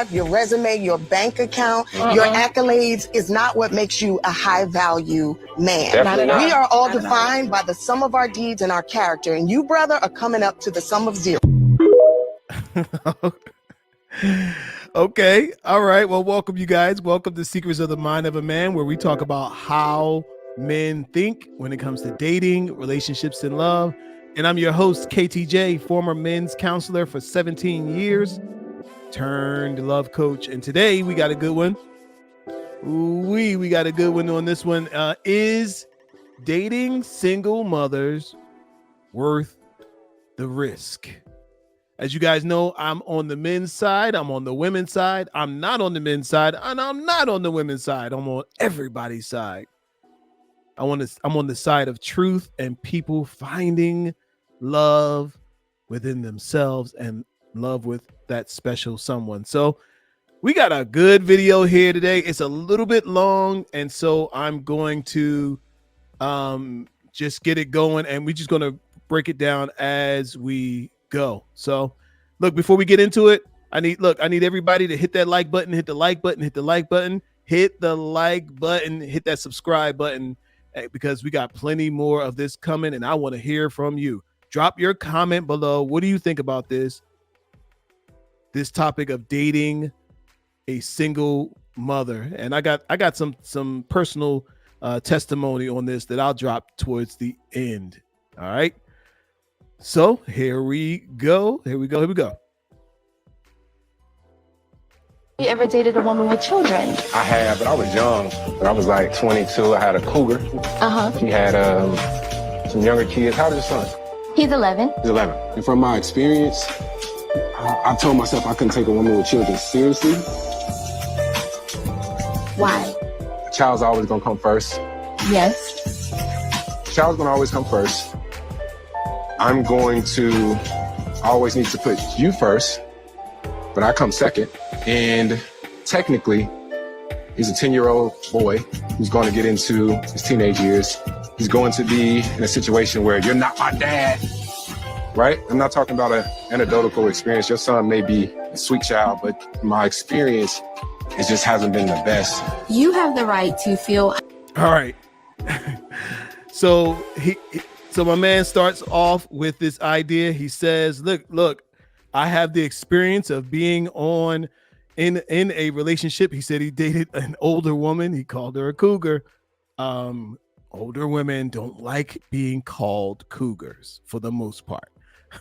your resume, your bank account, your accolades is not what makes you a high value man. We are all defined by the sum of our deeds and our character. And you, brother, are coming up to the sum of zero. Okay. All right. Well, welcome you guys. Welcome to Secrets of the Mind of a Man, where we talk about how men think when it comes to dating, relationships, and love. And I'm your host, KTJ, former men's counselor for 17 years, turned love coach. And today we got a good one. We got a good one on this one. Is dating single mothers worth the risk? As you guys know, I'm on the men's side. I'm on the women's side. I'm not on the men's side, and I'm not on the women's side. I'm on everybody's side. I'm on the side of truth and people finding love within themselves and love with that special someone. So we got a good video here today. It's a little bit long, and so I'm going to just get it going, and we're just going to break it down as we go. So look, before we get into it, I need everybody to hit that like button, hit the like button, hit the like button, hit the like button, hit that subscribe button, because we got plenty more of this coming, and I want to hear from you. Drop your comment below. What do you think about this topic of dating a single mother? And I got some personal testimony on this that I'll drop towards the end. All right. So here we go. You ever dated a woman with children? I have, but I was young. When I was like 22, I had a cougar. She had some younger kids. How old is your son? He's 11. He's 11. And from my experience, I told myself I couldn't take a woman with children seriously. Why? A child's always gonna come first. Yes. A child's gonna always come first. I'm going to always need to put you first, but I come second. And technically, he's a 10-year-old boy who's going to get into his teenage years. He's going to be in a situation where you're not my dad, right? I'm not talking about an anecdotal experience. Your son may be a sweet child, but my experience, it just hasn't been the best. You have the right to feel. All right. So my man starts off with this idea. He says, look, I have the experience of being in a relationship. He said he dated an older woman. He called her a cougar. Older women don't like being called cougars for the most part.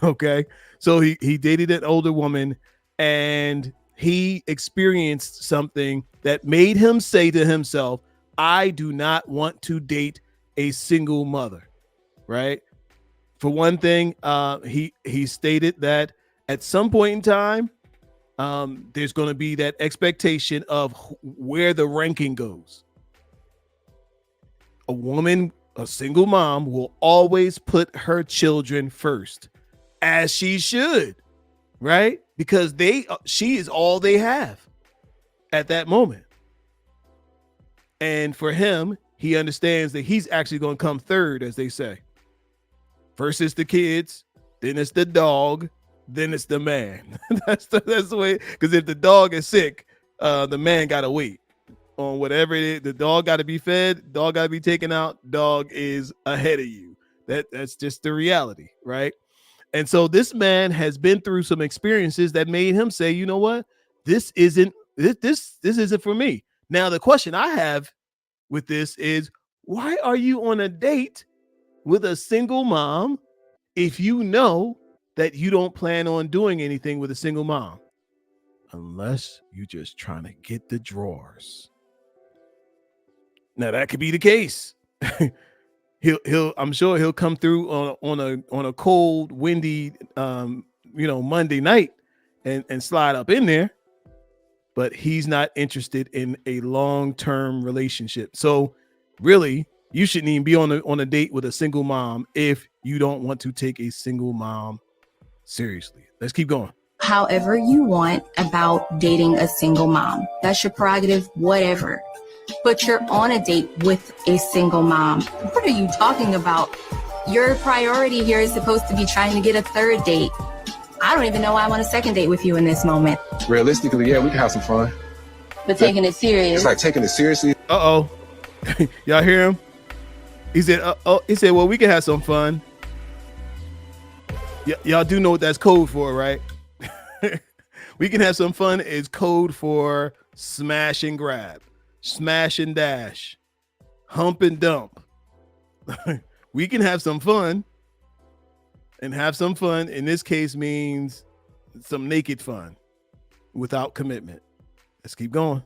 Okay. So he dated an older woman, and he experienced something that made him say to himself, I do not want to date a single mother. Right. For one thing, he stated that at some point in time, there's going to be that expectation of where the ranking goes. A single mom will always put her children first, as she should, right? Because she is all they have at that moment. And for him, he understands that he's actually going to come third, as they say. First is the kids, then it's the dog, then it's the man. that's the way. Because if the dog is sick, the man got to wait on whatever it is. The dog got to be fed, dog got to be taken out, dog is ahead of you. That's just the reality, right? And so this man has been through some experiences that made him say, you know what? This isn't for me. Now, the question I have with this is, why are you on a date with a single mom if you know that you don't plan on doing anything with a single mom? Unless you're just trying to get the drawers. Now that could be the case. I'm sure he'll come through on a cold, windy, Monday night and slide up in there, but he's not interested in a long-term relationship. So really, you shouldn't even be on a date with a single mom if you don't want to take a single mom seriously. Let's keep going. However you want about dating a single mom. That's your prerogative, whatever. But you're on a date with a single mom. What are you talking about? Your priority here is supposed to be trying to get a third date. I don't even know why I want a second date with you in this moment. Realistically, yeah, we can have some fun. But taking it serious. It's like taking it seriously. Uh-oh. Y'all hear him? He said, well, we can have some fun. Y'all do know what that's code for, right? We can have some fun is code for smash and grab, smash and dash, hump and dump. We can have some fun, and have some fun in this case means some naked fun without commitment. Let's keep going.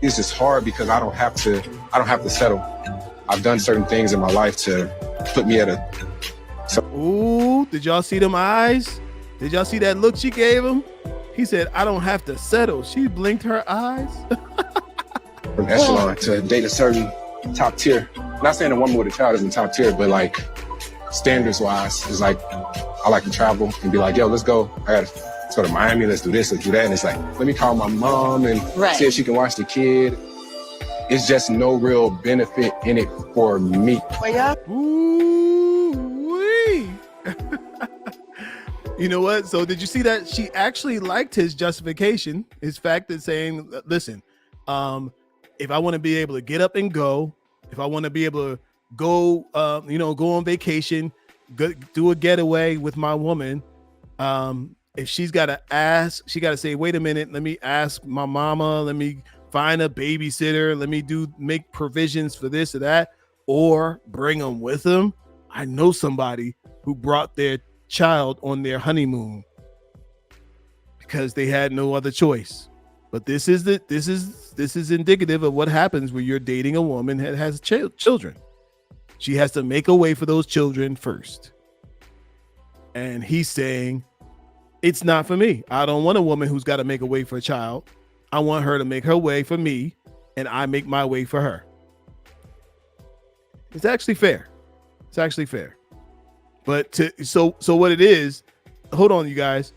It's just hard because I don't have to settle. I've done certain things in my life to put me at a. Ooh, did y'all see them eyes? Did y'all see that look she gave him? He said, I don't have to settle. She blinked her eyes. From echelon to date a certain top tier. Not saying a woman with a child isn't top tier, but like standards wise, it's like I like to travel and be like, yo, let's go. Let's go to Miami. Let's do this. Let's do that. And it's like, let me call my mom and see if she can watch the kid. It's just no real benefit in it for me. Ooh-wee. You know what? So did you see that? She actually liked his justification, his fact that saying, listen, if I want to be able to get up and go, if I want to be able to go, go on vacation, do a getaway with my woman, if she's got to ask, she got to say, wait a minute, let me ask my mama, let me find a babysitter, let me make provisions for this or that, or bring them with them. I know somebody who brought their child on their honeymoon because they had no other choice. But this is indicative of what happens when you're dating a woman that has children. She has to make a way for those children first. And he's saying, it's not for me. I don't want a woman who's got to make a way for a child. I want her to make her way for me, and I make my way for her. It's actually fair. It's actually fair. But so what it is, hold on, you guys.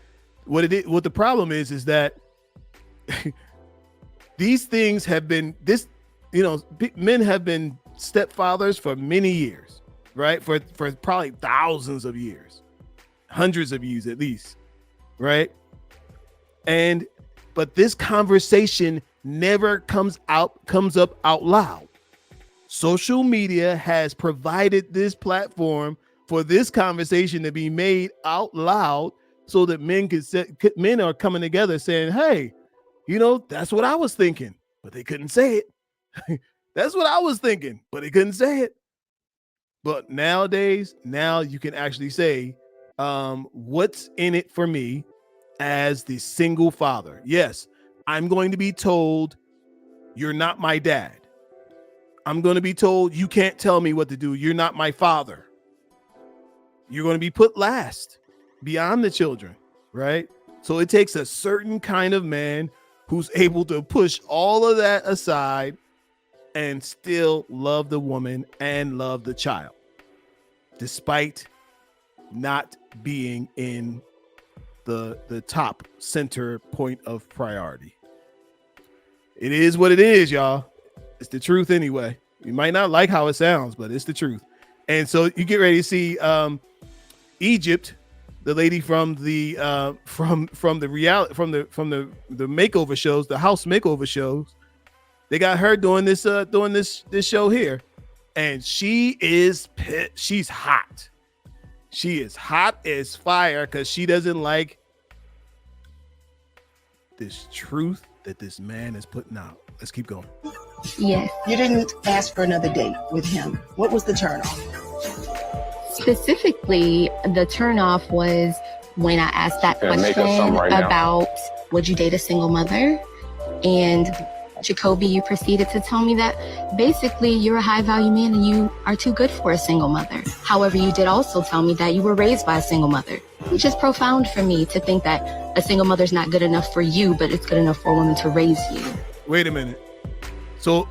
What the problem is that these things have been men have been stepfathers for many years, right? For probably thousands of years, hundreds of years at least, right? But this conversation never comes up out loud. Social media has provided this platform for this conversation to be made out loud so that men are coming together saying, hey, that's what I was thinking, but they couldn't say it. That's what I was thinking, but they couldn't say it. But nowadays, now you can actually say, what's in it for me as the single father? Yes, I'm going to be told you're not my dad. I'm going to be told you can't tell me what to do. You're not my father. You're going to be put last beyond the children, right? So it takes a certain kind of man who's able to push all of that aside and still love the woman and love the child, despite not being in the top center point of priority. It is what it is, y'all. It's the truth anyway. You might not like how it sounds, but it's the truth. And so you get ready to see Egypt, the lady from the makeover shows, the house makeover shows. They got her doing this show here, and she's hot. She is hot as fire because she doesn't like this truth that this man is putting out. Let's keep going. Yes. You didn't ask for another date with him. What was the turnoff? Specifically, the turnoff was when I asked that question about would you date a single mother? And Jacoby, you proceeded to tell me that basically you're a high value man and you are too good for a single mother. However, you did also tell me that you were raised by a single mother, which is profound for me to think that a single mother's not good enough for you, but it's good enough for a woman to raise you. Wait a minute. So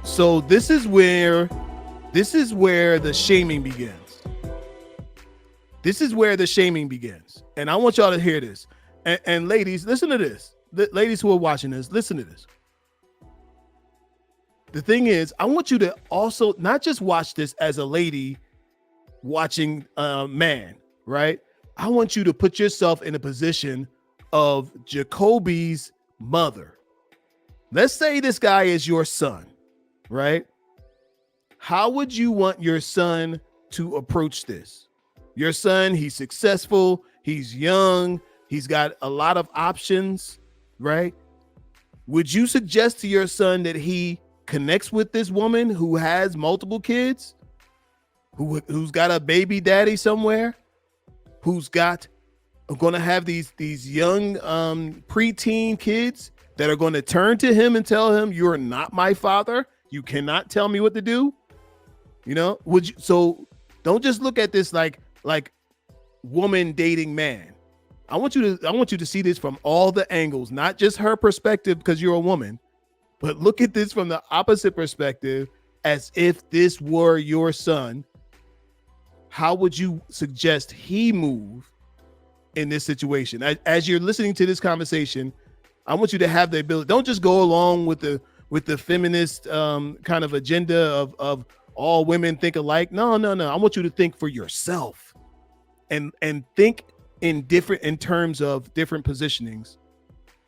this is where the shaming begins. This is where the shaming begins. And I want y'all to hear this. And ladies, listen to this. The ladies who are watching this, listen to this. The thing is, I want you to also not just watch this as a lady watching a man, right? I want you to put yourself in a position of Jacoby's mother. Let's say this guy is your son, right? How would you want your son to approach this? Your son, he's successful, he's young, he's got a lot of options, right? Would you suggest to your son that he connects with this woman who has multiple kids, who's got a baby daddy somewhere, who's going to have these young preteen kids that are going to turn to him and tell him, "You're not my father. You cannot tell me what to do"? You know, would you? So don't just look at this like woman dating man. I want you to see this from all the angles, not just her perspective because you're a woman, but look at this from the opposite perspective, as if this were your son. How would you suggest he move in this situation? As you're listening to this conversation, I want you to have the ability. Don't just go along with the feminist kind of agenda of all women think alike. No. I want you to think for yourself and think in terms of different positionings,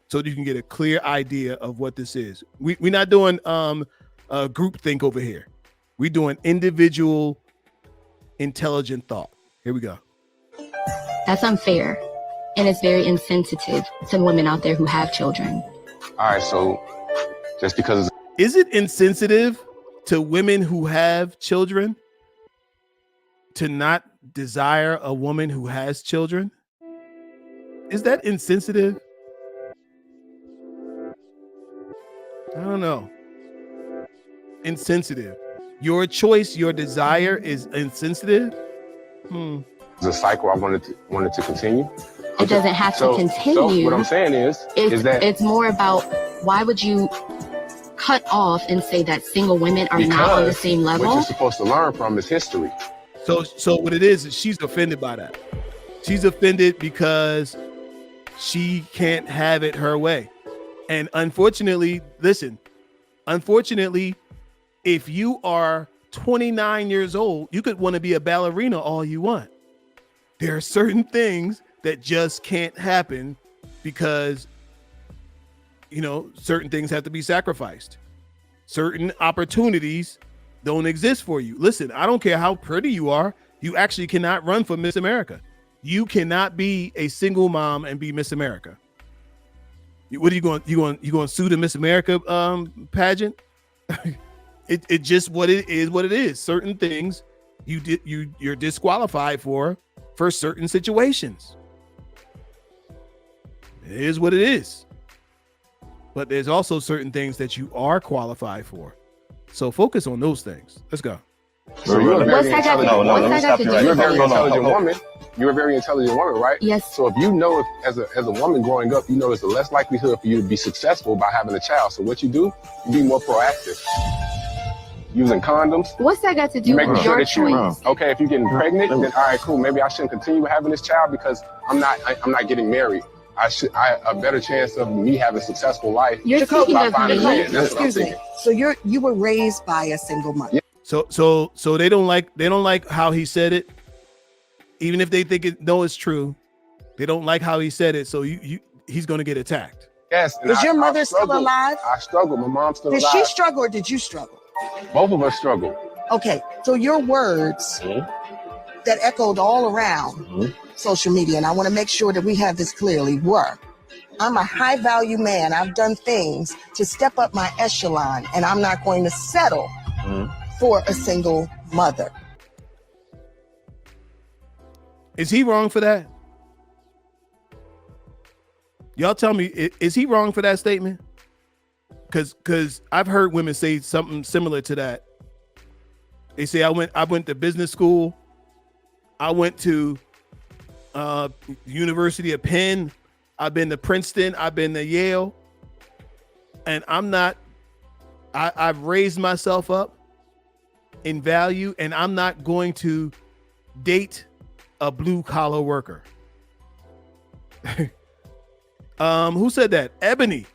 so that you can get a clear idea of what this is. We're not doing a group think over here. We're doing individual intelligent thought. Here we go. That's unfair, and it's very insensitive to women out there who have children. All right, so just because is it insensitive to women who have children to not desire a woman who has children? Is that insensitive? I don't know. Insensitive. Your choice, your desire is insensitive? It's a cycle I wanted to continue. It doesn't have to continue. So what I'm saying is that it's more about, why would you cut off and say that single women are not on the same level? What you're supposed to learn from is history. So what it is she's offended by that. She's offended because she can't have it her way. And unfortunately, if you are 29 years old, you could want to be a ballerina all you want. There are certain things that just can't happen because, certain things have to be sacrificed. Certain opportunities don't exist for you. Listen, I don't care how pretty you are. You actually cannot run for Miss America. You cannot be a single mom and be Miss America. What are you going? You going to sue the Miss America pageant? It just what it is. Certain things you're disqualified for certain situations. It is what it is. But there's also certain things that you are qualified for. So focus on those things. Let's go. So you're a very intelligent woman. You're a very intelligent woman, right? Yes. So if as a woman growing up, there's a less likelihood for you to be successful by having a child. So what you do, you be more proactive. Using condoms. What's that got to do with your choice? Okay, if you're getting pregnant, then all right, cool. Maybe I shouldn't continue having this child because I'm not getting married. I a better chance of me having a successful life. You're speaking of me. Excuse me. So you were raised by a single mother. Yeah. So they don't like how he said it, even if they think it's true. They don't like how he said it. So he's going to get attacked. Yes. Is your mother still alive? I struggle. My mom's still alive. Did she struggle or did you struggle? Both of us struggle. Okay, so your words that echoed all around social media, and I want to make sure that we have this clearly, were, I'm a high value man. I've done things to step up my echelon, and I'm not going to settle for a single mother. Is he wrong for that? Y'all tell me, is he wrong for that statement? Because I've heard women say something similar to that. They say, I went to business school. I went to University of Penn. I've been to Princeton. I've been to Yale. And I've raised myself up in value, and I'm not going to date a blue collar worker. Who said that? Ebony.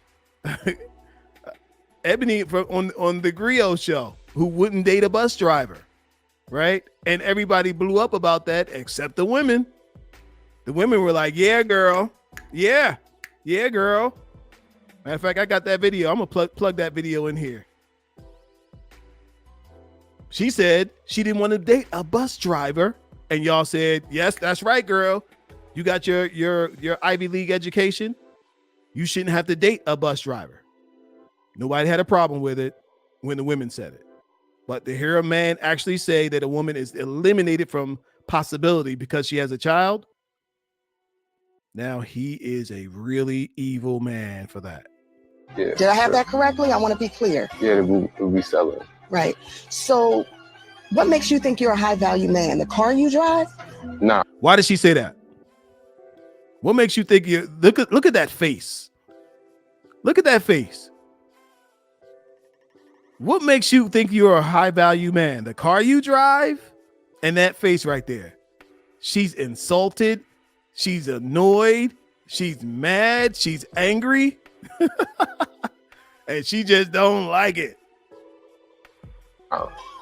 Ebony on the Griot show, who wouldn't date a bus driver, right? And everybody blew up about that except the women. The women were like, yeah, girl. Yeah, girl. Matter of fact, I got that video. I'm gonna plug that video in here. She said she didn't want to date a bus driver, and y'all said, yes, that's right, girl. You got your Ivy League education. You shouldn't have to date a bus driver. Nobody had a problem with it when the women said it. But to hear a man actually say that a woman is eliminated from possibility because she has a child, now he is a really evil man for that. Yeah, did I have that correctly? I want to be clear. Yeah, we sell it. Right. So what makes you think you're a high value man? The car you drive? Nah. Why did she say that? What makes you think you look at that face? Look at that face. What makes you think you're a high value man? The car you drive and that face right there. She's insulted. She's annoyed. She's mad. She's angry. And she just don't like it.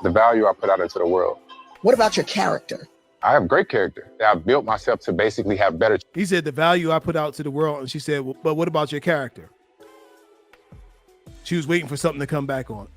The value I put out into the world. What about your character? I have great character. I've built myself to basically have better. He said the value I put out to the world. And she said, well, but what about your character? She was waiting for something to come back on.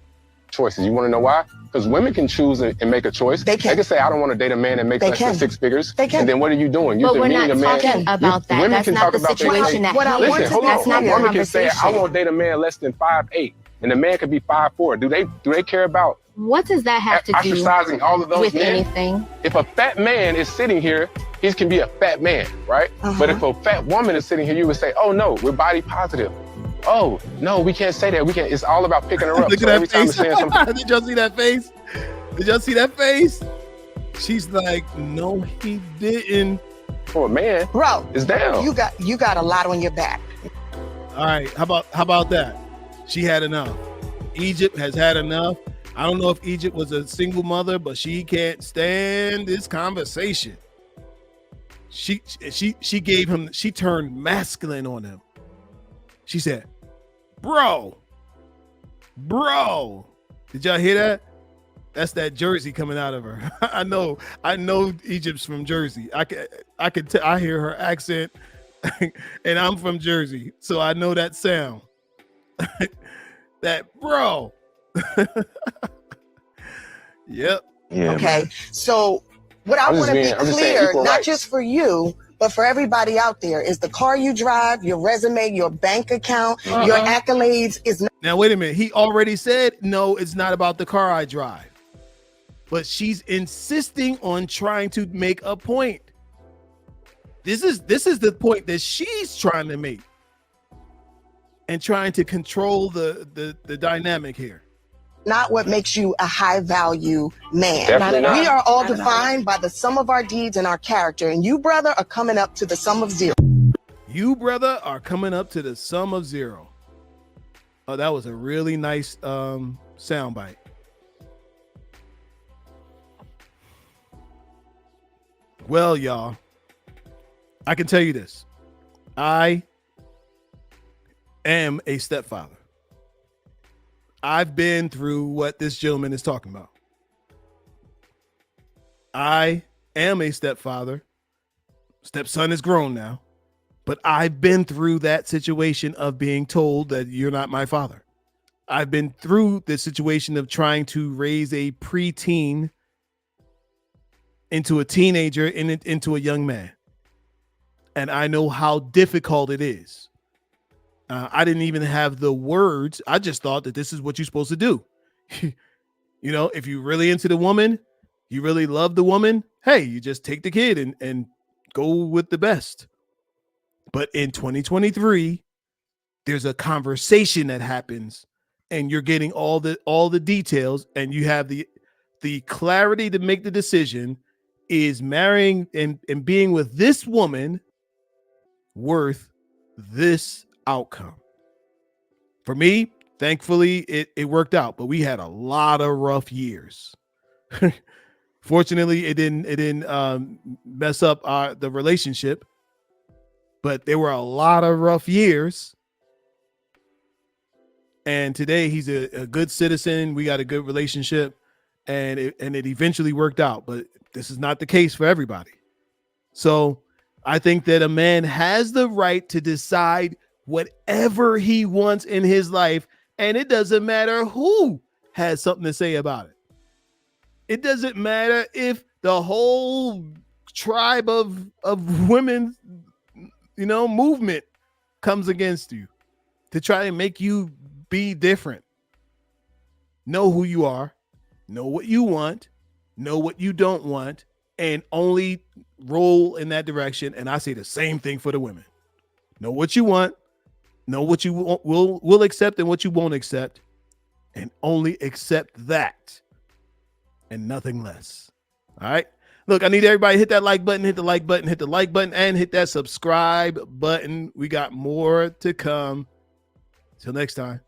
Choices. You want to know why? Because women can choose and make a choice. They can say, I don't want to date a man that makes less than 6 figures. They can. And then what are you doing? But we're not talking about that. Women That's can not talk the about situation that Listen, hold that's on. not the Women can say, conversation. I won't date a man less than 5'8", and the man could be 5'4". Do they care about What does that have to do ostracizing all of those with men? anything? If a fat man is sitting here, he can be a fat man, right? But if a fat woman is sitting here, you would say, oh no, we're body positive. Oh no, we can't say that. We can't. It's all about picking her up. Look So at every that time face. you're saying something, Did y'all see that face? Did y'all see that face? She's like, no, he didn't. for a man, Bro, it's down. you got a lot on your back. All right, how about that? She had enough. Egypt has had enough. I don't know if Egypt was a single mother, but she can't stand this conversation. She gave him, she turned masculine on him. She said, bro. Did y'all hear that? That's that Jersey coming out of her. I know Egypt's from Jersey. I hear her accent and I'm from Jersey. So I know that sound. That bro. Yep. Yeah, Okay. man. So what I want to be clear, not rights. just for you, but for everybody out there, is the car you drive, your resume, your bank account, your accolades is not. Now, wait a minute. He already said, no, it's not about the car I drive. But she's insisting on trying to make a point. This is the point that she's trying to make and trying to control the dynamic here. Not what makes you a high value man. Definitely not. We are all defined by the sum of our deeds and our character. And you, brother, are coming up to the sum of zero. You, brother, are coming up to the sum of zero. Oh, that was a really nice soundbite. Well, y'all, I can tell you this. I am a stepfather. I've been through what this gentleman is talking about. I am a stepfather. Stepson is grown now, but I've been through that situation of being told that you're not my father. I've been through the situation of trying to raise a preteen into a teenager and into a young man. And I know how difficult it is. I didn't even have the words. I just thought that this is what you're supposed to do. You know, if you're really into the woman, you really love the woman, hey, you just take the kid and go with the best. But in 2023, there's a conversation that happens and you're getting all the details and you have the clarity to make the decision. Is marrying and being with this woman worth this outcome? For me, thankfully, it worked out, but we had a lot of rough years. Fortunately, it didn't mess up the relationship, but there were a lot of rough years. And today he's a good citizen. We got a good relationship, and it eventually worked out. But this is not the case for everybody. So I think that a man has the right to decide whatever he wants in his life, and it doesn't matter who has something to say about it. It doesn't matter if the whole tribe of women, movement comes against you to try and make you be different. Know who you are, know what you want, know what you don't want, and only roll in that direction. And I say the same thing for the women. Know what you want, know what you will accept and what you won't accept, and only accept that and nothing less. All right. Look, I need everybody to hit that like button, hit the like button, hit the like button, and hit that subscribe button. We got more to come. Till next time.